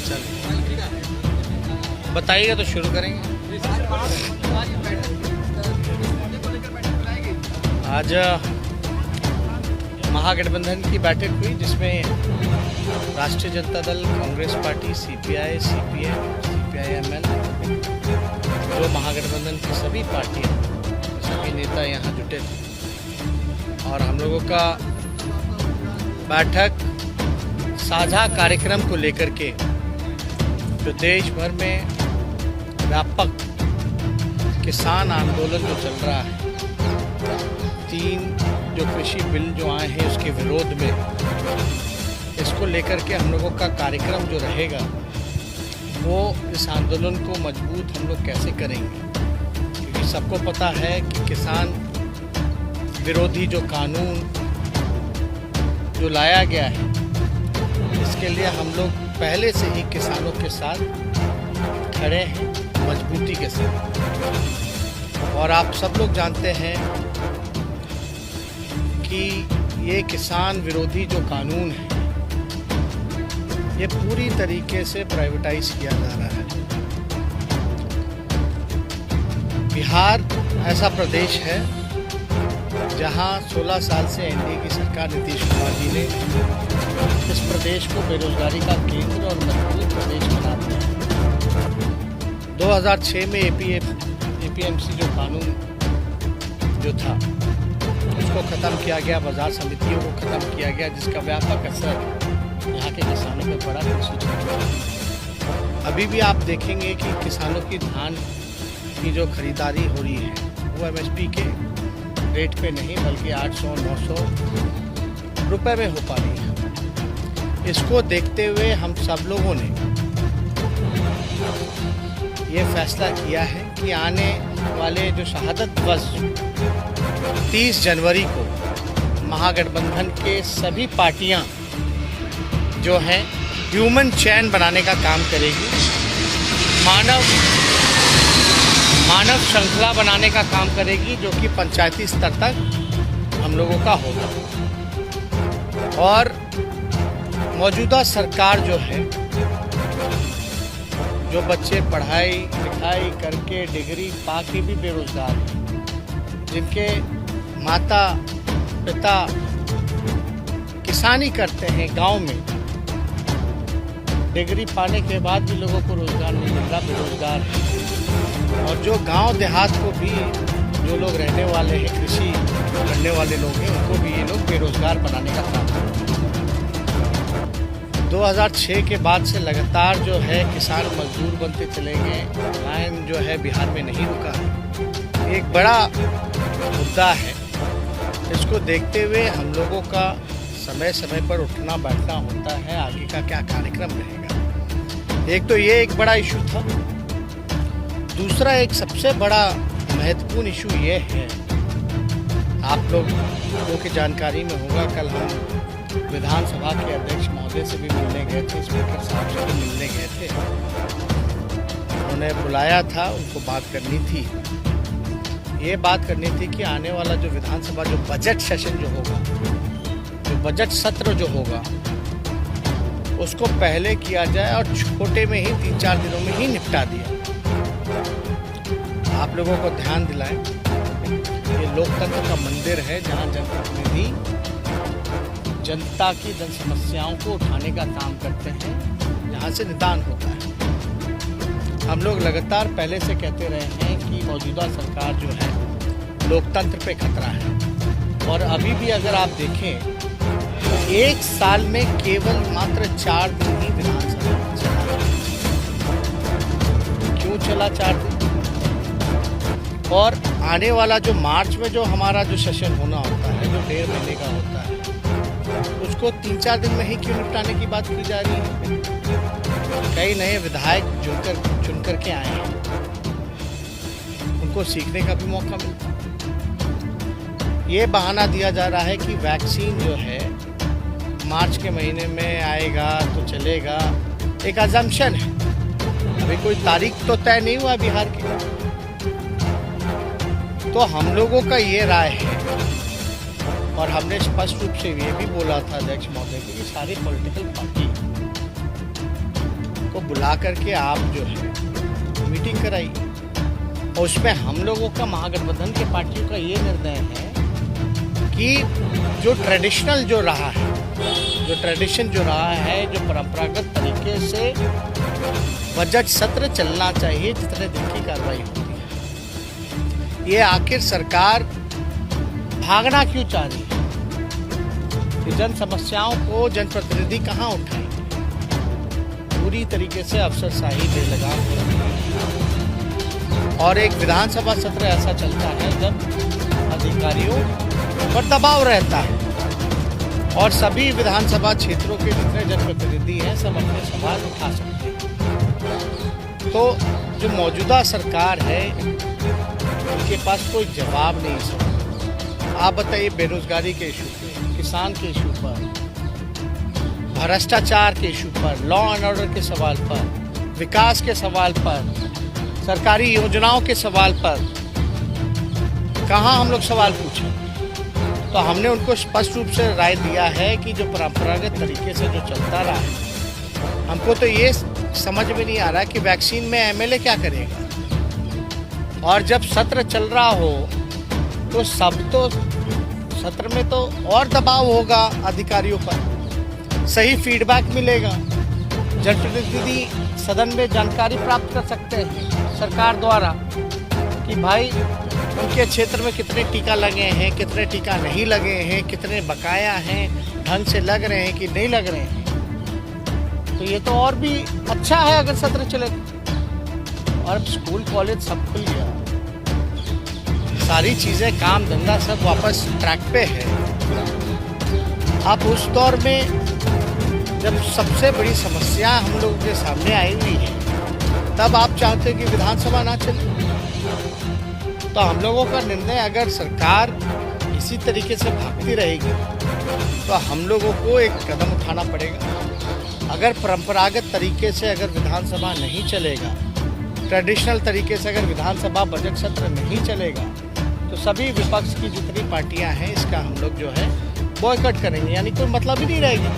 चलिए बताइएगा तो शुरू करेंगे। आज महागठबंधन की बैठक हुई जिसमें राष्ट्रीय Janata Dal, Congress party, CPI, CPM, CPI-ML, जो महागठबंधन की सभी पार्टियां, सभी नेता यहाँ जुटे थे और हम लोगों का बैठक साझा कार्यक्रम को लेकर के जो देश भर में व्यापक किसान आंदोलन जो चल रहा है, 3 जो कृषि बिल जो आए हैं उसके विरोध में, इसको लेकर के हम लोगों का कार्यक्रम जो रहेगा वो इस आंदोलन को मजबूत हम लोग कैसे करेंगे, क्योंकि सबको पता है कि किसान विरोधी जो कानून जो लाया गया है इसके लिए हम लोग पहले से ही किसानों के साथ खड़े हैं मजबूती के साथ। और आप सब लोग जानते हैं कि ये किसान विरोधी जो कानून है ये पूरी तरीके से प्राइवेटाइज किया जा रहा है। बिहार ऐसा प्रदेश है जहां 16 साल से एनडीए की सरकार नीतीश कुमार जी ने इस प्रदेश को बेरोजगारी का केंद्र और मजबूत प्रदेश बना दिया। 2006 में एपीएमसी जो कानून जो था उसको ख़त्म किया गया, बाजार समितियों को ख़त्म किया गया, जिसका व्यापक असर यहाँ के किसानों पर बड़ा कृषि क्षेत्र। अभी भी आप देखेंगे कि किसानों की धान की जो खरीदारी हो रही है वो एमएसपी के रेट पे नहीं बल्कि 800-900 रुपए में हो पा रही है। इसको देखते हुए हम सब लोगों ने ये फैसला किया है कि आने वाले जो शहादत दिवस 30 जनवरी को महागठबंधन के सभी पार्टियां जो हैं ह्यूमन चैन बनाने का काम करेगी, मानव श्रृंखला बनाने का काम करेगी, जो कि पंचायती स्तर तक हम लोगों का होगा। और मौजूदा सरकार जो है, जो बच्चे पढ़ाई लिखाई करके डिग्री पा के भी बेरोजगार हैं, जिनके माता पिता किसानी करते हैं गांव में, डिग्री पाने के बाद भी लोगों को रोजगार नहीं मिल रहा, बेरोजगार है। और जो गांव देहात को भी जो लोग रहने वाले हैं, कृषि करने वाले लोग हैं, उनको भी ये लोग बेरोजगार बनाने का काम करते हैं। 2006 के बाद से लगातार जो है किसान मजदूर बनते चले गए, लाइन जो है बिहार में नहीं रुका है। एक बड़ा मुद्दा है, इसको देखते हुए हम लोगों का समय समय पर उठना बैठना होता है, आगे का क्या कार्यक्रम रहेगा। एक तो ये एक बड़ा इशू था। दूसरा एक सबसे बड़ा महत्वपूर्ण इशू ये है, आप लोगों की जानकारी में होगा, कल हम विधानसभा के अध्यक्ष महोदय से भी मिलने गए थे, स्पीकर साहब से भी मिलने गए थे। उन्होंने बुलाया था, उनको बात करनी थी। ये बात करनी थी कि आने वाला जो विधानसभा जो बजट सेशन जो होगा, जो बजट सत्र जो होगा, उसको पहले किया जाए और छोटे में ही 3-4 दिनों में ही निपटा दिया। आप लोगों को ध्यान दिलाएं, ये लोकतंत्र का मंदिर है जहां जनप्रतिनिधि जनता की जन समस्याओं को उठाने का काम करते हैं, जहां से निदान होता है। हम लोग लगातार पहले से कहते रहे हैं कि मौजूदा सरकार जो है लोकतंत्र पे खतरा है। और अभी भी अगर आप देखें तो 1 साल में केवल मात्र 4 दिन ही विधानसभा चला। क्यों चला 4 दिन? और आने वाला जो मार्च में जो हमारा जो सेशन होना होता है, जो 1.5 महीने का होता है, उसको 3-4 दिन में ही क्यों निपटाने की बात की जा रही है? कई नए विधायक चुन कर के आए हैं, उनको सीखने का भी मौका मिलता है। ये बहाना दिया जा रहा है कि वैक्सीन जो है मार्च के महीने में आएगा तो चलेगा, एक अजम्पशन है। अभी कोई तारीख तो तय नहीं हुआ बिहार की। तो हम लोगों का ये राय है और हमने स्पष्ट रूप से ये भी बोला था अध्यक्ष महोदय कि सारी पॉलिटिकल पार्टी को बुला करके आप जो है मीटिंग कराई, और उसमें हम लोगों का महागठबंधन के पार्टियों का ये निर्णय है कि जो ट्रेडिशनल जो रहा है, जो ट्रेडिशन जो रहा है, जो परंपरागत तरीके से बजट सत्र चलना चाहिए, जितने दिन की कार्रवाई होती है, ये आखिर सरकार भागना क्यों चाह रही है? कि जन समस्याओं को जनप्रतिनिधि कहाँ उठाएंगे? पूरी तरीके से अफसरशाही बेलगाम हो रही है। और एक विधानसभा सत्र ऐसा चलता है जब अधिकारियों पर दबाव रहता है और सभी विधानसभा क्षेत्रों के जितने जनप्रतिनिधि हैं सब अपने सवाल उठा सकते हैं। तो जो मौजूदा सरकार है उनके पास कोई जवाब नहीं है। आप बताइए, बेरोजगारी के इशू पे, किसान के इशू पर, भ्रष्टाचार के इशू पर, लॉ एंड ऑर्डर के सवाल पर, विकास के सवाल पर, सरकारी योजनाओं के सवाल पर कहाँ हम लोग सवाल पूछें? तो हमने उनको स्पष्ट रूप से राय दिया है कि जो परंपरागत तरीके से जो चलता रहा है, हमको तो ये समझ में नहीं आ रहा कि वैक्सीन में एमएलए क्या करेगा। और जब सत्र चल रहा हो तो सत्र में तो और दबाव होगा अधिकारियों पर, सही फीडबैक मिलेगा, जनप्रतिनिधि सदन में जानकारी प्राप्त कर सकते हैं सरकार द्वारा कि भाई उनके क्षेत्र में कितने टीका लगे हैं, कितने टीका नहीं लगे हैं, कितने बकाया हैं, ढंग से लग रहे हैं कि नहीं लग रहे हैं। तो ये तो और भी अच्छा है अगर सत्र चले। और अब स्कूल कॉलेज सब खुल गया, सारी चीज़ें काम धंधा सब वापस ट्रैक पे है। अब उस दौर में जब सबसे बड़ी समस्या हम लोगों के सामने आई हुई है, तब आप चाहते कि विधानसभा ना चले। तो हम लोगों का निर्णय, अगर सरकार इसी तरीके से भागती रहेगी तो हम लोगों को एक कदम उठाना पड़ेगा। अगर परंपरागत तरीके से अगर विधानसभा नहीं चलेगा, ट्रेडिशनल तरीके से अगर विधानसभा बजट सत्र नहीं चलेगा, तो सभी विपक्ष की जितनी पार्टियां हैं इसका हम लोग जो है बॉयकॉट करेंगे, यानी कोई मतलब ही नहीं रहेगी।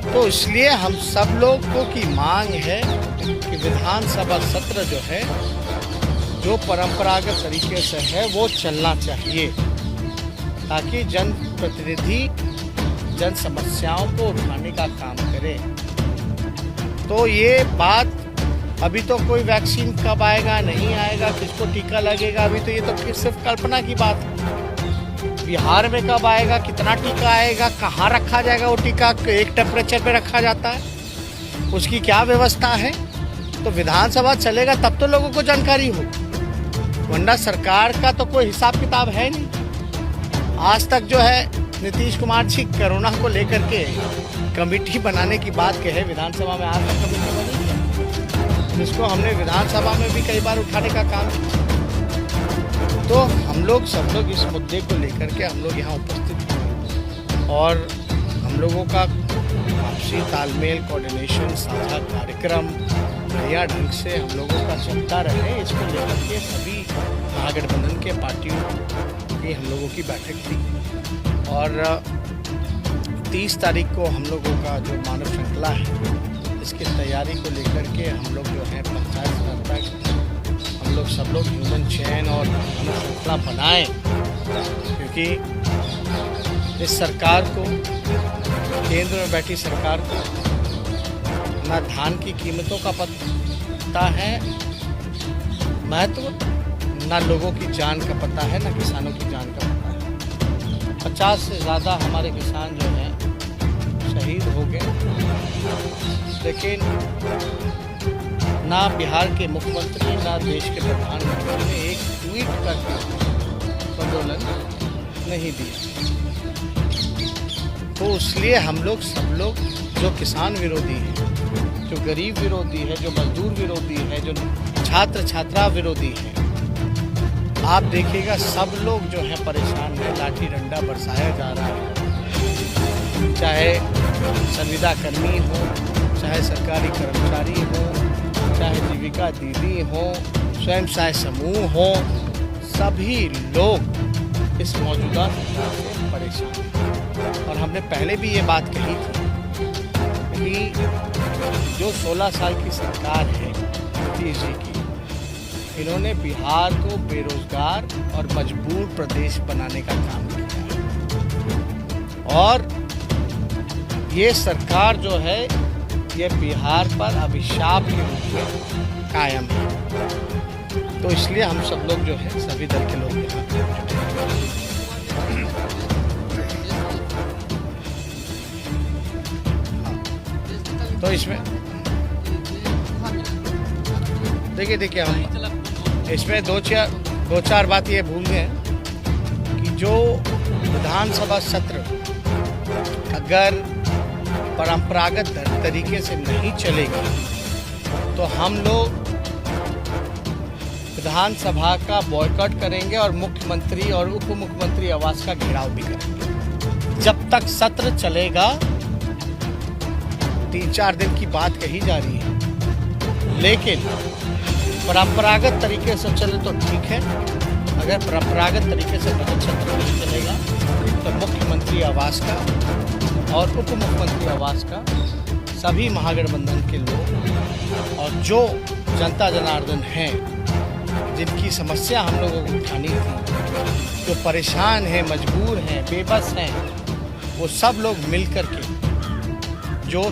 तो इसलिए हम सब लोगों की मांग है कि विधानसभा सत्र जो है, जो परंपरागत तरीके से है वो चलना चाहिए, ताकि जनप्रतिनिधि जन समस्याओं को उठाने का काम करे। तो ये बात, अभी तो कोई वैक्सीन कब आएगा, नहीं आएगा, किसको टीका लगेगा, अभी तो ये तो सिर्फ कल्पना की बात है। बिहार में कब आएगा, कितना टीका आएगा, कहाँ रखा जाएगा वो टीका, एक टेम्परेचर पे रखा जाता है, उसकी क्या व्यवस्था है। तो विधानसभा चलेगा तब तो लोगों को जानकारी हो, वरना सरकार का तो कोई हिसाब किताब है नहीं। आज तक जो है नीतीश कुमार जी कोरोना को लेकर के कमेटी बनाने की बात कहे, विधानसभा में आज तक कमेटी बनी है, जिसको हमने विधानसभा में भी कई बार उठाने का काम किया। तो हम लोग सब लोग इस मुद्दे को लेकर के हम लोग यहाँ उपस्थित हुए और हम लोगों का आपसी तालमेल, कोऑर्डिनेशन, साझा कार्यक्रम बढ़िया ढंग से हम लोगों का चलता रहे, इसको लेकर के सभी महागठबंधन के पार्टियों की हम लोगों की बैठक थी। और 30 तारीख को हम लोगों का जो मानव श्रृंखला है, इसकी तैयारी को लेकर के हम लोग जो है पंचायत स्तर तक हम लोग सब लोग ह्यूमन चेन और मानव श्रृंखला बनाएं, क्योंकि इस सरकार को, केंद्र में बैठी सरकार को ना धान की कीमतों का पता है महत्व, ना लोगों की जान का पता है, ना किसानों की जान का पता है। 50 से ज़्यादा हमारे किसान जो हैं शहीद हो गए, लेकिन ना बिहार के मुख्यमंत्री, ना देश के प्रधानमंत्री ने एक ट्वीट करके आंदोलन नहीं दिया। तो इसलिए हम लोग सब लोग जो किसान विरोधी है, जो गरीब विरोधी है, जो मजदूर विरोधी है, जो छात्र छात्रा विरोधी है, आप देखिएगा सब लोग जो है परेशान है। लाठी डंडा बरसाया जा रहा है, चाहे संविदा कर्मी हो, चाहे सरकारी कर्मचारी हो, चाहे जीविका दीदी हो, स्वयं सहाय समूह हो, सभी लोग इस मौजूदा सरकार से परेशान हैं। और हमने पहले भी ये बात कही थी कि जो 16 साल की सरकार है नीतीश जी की, इन्होंने बिहार को बेरोजगार और मजबूर प्रदेश बनाने का काम किया है। और ये सरकार जो है ये बिहार पर अभिशाप के रूप में कायम है। तो इसलिए हम सब लोग जो है सभी दल के लोग यहाँ तो इसमें देखिए हम इसमें दो चार बात ये भूल गए कि जो विधानसभा सत्र अगर परंपरागत तरीके से नहीं चलेगी तो हम लोग विधानसभा का बॉयकॉट करेंगे और मुख्यमंत्री और उप मुख्यमंत्री आवास का घेराव भी करेंगे। जब तक सत्र चलेगा 3-4 दिन की बात कही जा रही है, लेकिन परंपरागत तरीके से चले तो ठीक है। अगर परंपरागत तरीके से बजट सत्र नहीं चलेगा तो मुख्यमंत्री आवास का और उप मुख्यमंत्री आवास का सभी महागठबंधन के लोग और जो जनता जनार्दन हैं जिनकी समस्या हम लोगों को उठानी थी, जो परेशान हैं, मजबूर हैं, बेबस हैं, वो सब लोग मिलकर के जो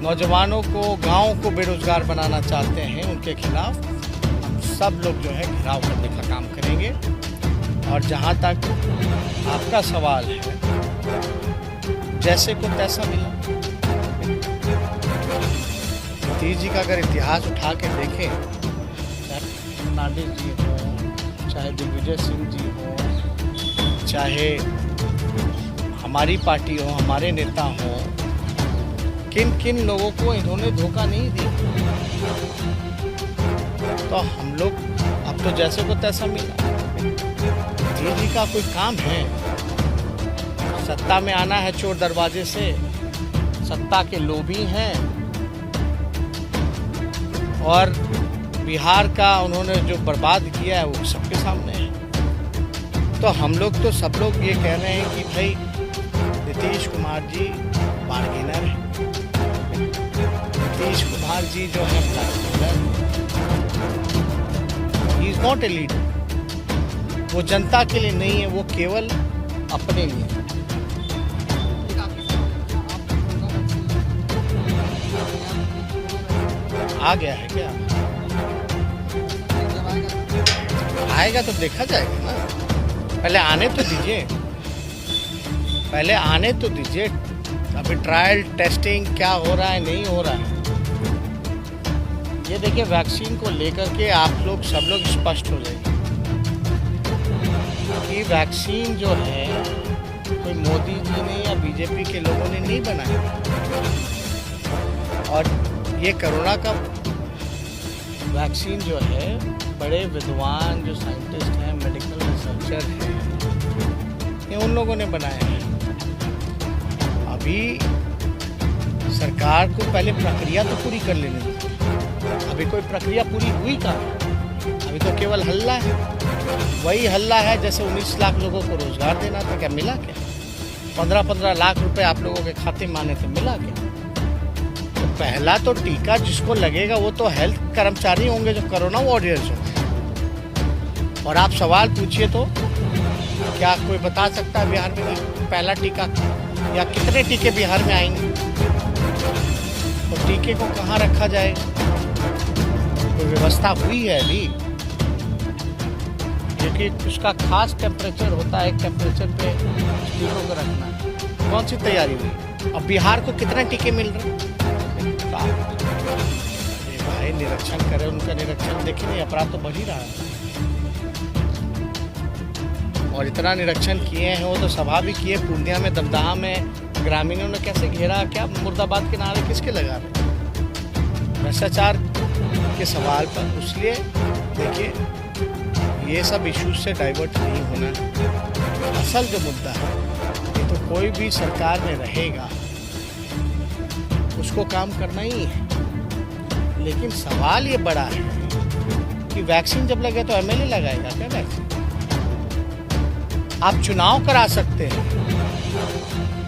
नौजवानों को, गाँव को बेरोजगार बनाना चाहते हैं, उनके खिलाफ हम सब लोग जो है घेराव करने का काम करेंगे। और जहाँ तक आपका सवाल है, जैसे को तैसा मिला। नीतीश जी का अगर इतिहास उठा के देखें, चाहे फर्नांडिस जी हो, चाहे दिग्विजय सिंह जी हो, चाहे हमारी पार्टी हो, हमारे नेता हो, किन किन लोगों को इन्होंने धोखा नहीं दी। तो हम लोग अब तो जैसे को तैसा मिला। नीतीश जी का कोई काम है, सत्ता में आना है चोर दरवाजे से, सत्ता के लोभी हैं और बिहार का उन्होंने जो बर्बाद किया है वो सबके सामने है। तो हम लोग तो सब लोग ये कह रहे हैं कि भाई नीतीश कुमार जी बार्गेनर है। नीतीश कुमार जी जो है he is not a leader. वो जनता के लिए नहीं है, वो केवल अपने लिए। आ गया है क्या? आएगा तो देखा जाएगा ना। पहले आने तो दीजिए, पहले आने तो दीजिए। अभी ट्रायल टेस्टिंग क्या हो रहा है, नहीं हो रहा है, ये देखिए। वैक्सीन को लेकर के आप लोग सब लोग स्पष्ट हो जाएंगे कि वैक्सीन जो है कोई मोदी जी ने या बीजेपी के लोगों ने नहीं बनाया। और ये कोरोना का वैक्सीन जो है बड़े विद्वान जो साइंटिस्ट हैं, मेडिकल रिसर्चर हैं, ये उन लोगों ने बनाया है। अभी सरकार को पहले प्रक्रिया तो पूरी कर लेनी थी। अभी कोई प्रक्रिया पूरी हुई कहाँ? अभी तो केवल हल्ला है। वही हल्ला है जैसे 19 लाख लोगों को रोजगार देना था, क्या मिला? क्या 15-15 लाख रुपए आप लोगों के खाते में आने थे, मिला क्या? तो पहला तो टीका जिसको लगेगा वो तो हेल्थ कर्मचारी होंगे, जो कोरोना वॉरियर्स होंगे। और आप सवाल पूछिए तो क्या कोई बता सकता है बिहार में पहला टीका या कितने टीके बिहार में आएंगे? तो टीके को कहाँ रखा जाएगा? कोई व्यवस्था हुई है अभी? क्योंकि उसका खास टेम्परेचर होता है, एक टेम्परेचर पे टीकों को रखना। कौन सी तैयारी हुई? अब बिहार को कितने टीके मिल रहे हैं? भाई निरीक्षण करें, उनका निरीक्षण देखें, नहीं अपराध तो बढ़ ही रहा है। और इतना निरीक्षण किए हैं वो तो सभा भी किए। पूर्णिया में, दमदहा में ग्रामीणों ने कैसे घेरा, क्या मुर्दाबाद के नारे किसके लगा रहे? भ्रष्टाचार के सवाल पर। इसलिए देखिए ये सब इश्यूज से डाइवर्ट नहीं होना है। असल जो मुद्दा है ये तो कोई भी सरकार में रहेगा उसको काम करना ही है। लेकिन सवाल ये बड़ा है कि वैक्सीन जब लगे तो एमएलए लगाएगा क्या वैक्सीन? आप चुनाव करा सकते हैं,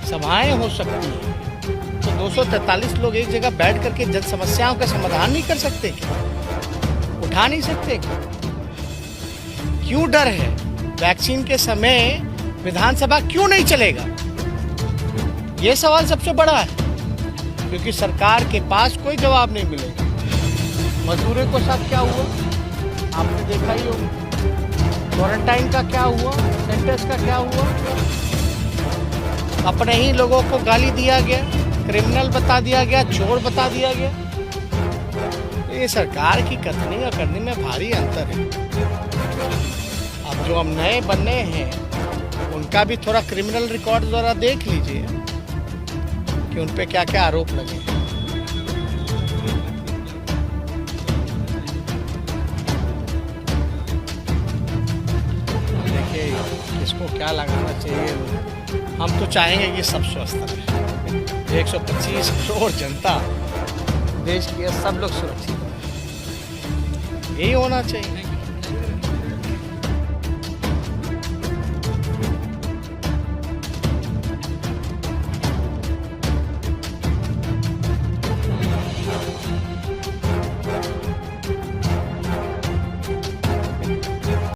सभाएं हो सकती हैं, तो 243 लोग एक जगह बैठ करके जन समस्याओं का समाधान नहीं कर सकते क्या? उठा नहीं सकते क्या? क्यों डर है? वैक्सीन के समय विधानसभा क्यों नहीं चलेगा? ये सवाल सबसे बड़ा है, क्योंकि सरकार के पास कोई जवाब नहीं मिलेगा। मजदूरों के साथ क्या हुआ आपने देखा ही होगा। क्वारंटाइन का क्या हुआ, सेंटर्स का क्या हुआ? अपने ही लोगों को गाली दिया गया, क्रिमिनल बता दिया गया, चोर बता दिया गया। ये सरकार की कथनी और करनी में भारी अंतर है। अब जो हम नए बनने हैं उनका भी थोड़ा क्रिमिनल रिकॉर्ड जरा देख लीजिए कि उन पे क्या क्या आरोप लगे। देखिए इसको क्या लगाना चाहिए। हम तो चाहेंगे कि सब स्वस्थ रहे। 125 करोड़ जनता देश की है, सब लोग सुरक्षित रहे, यही होना चाहिए।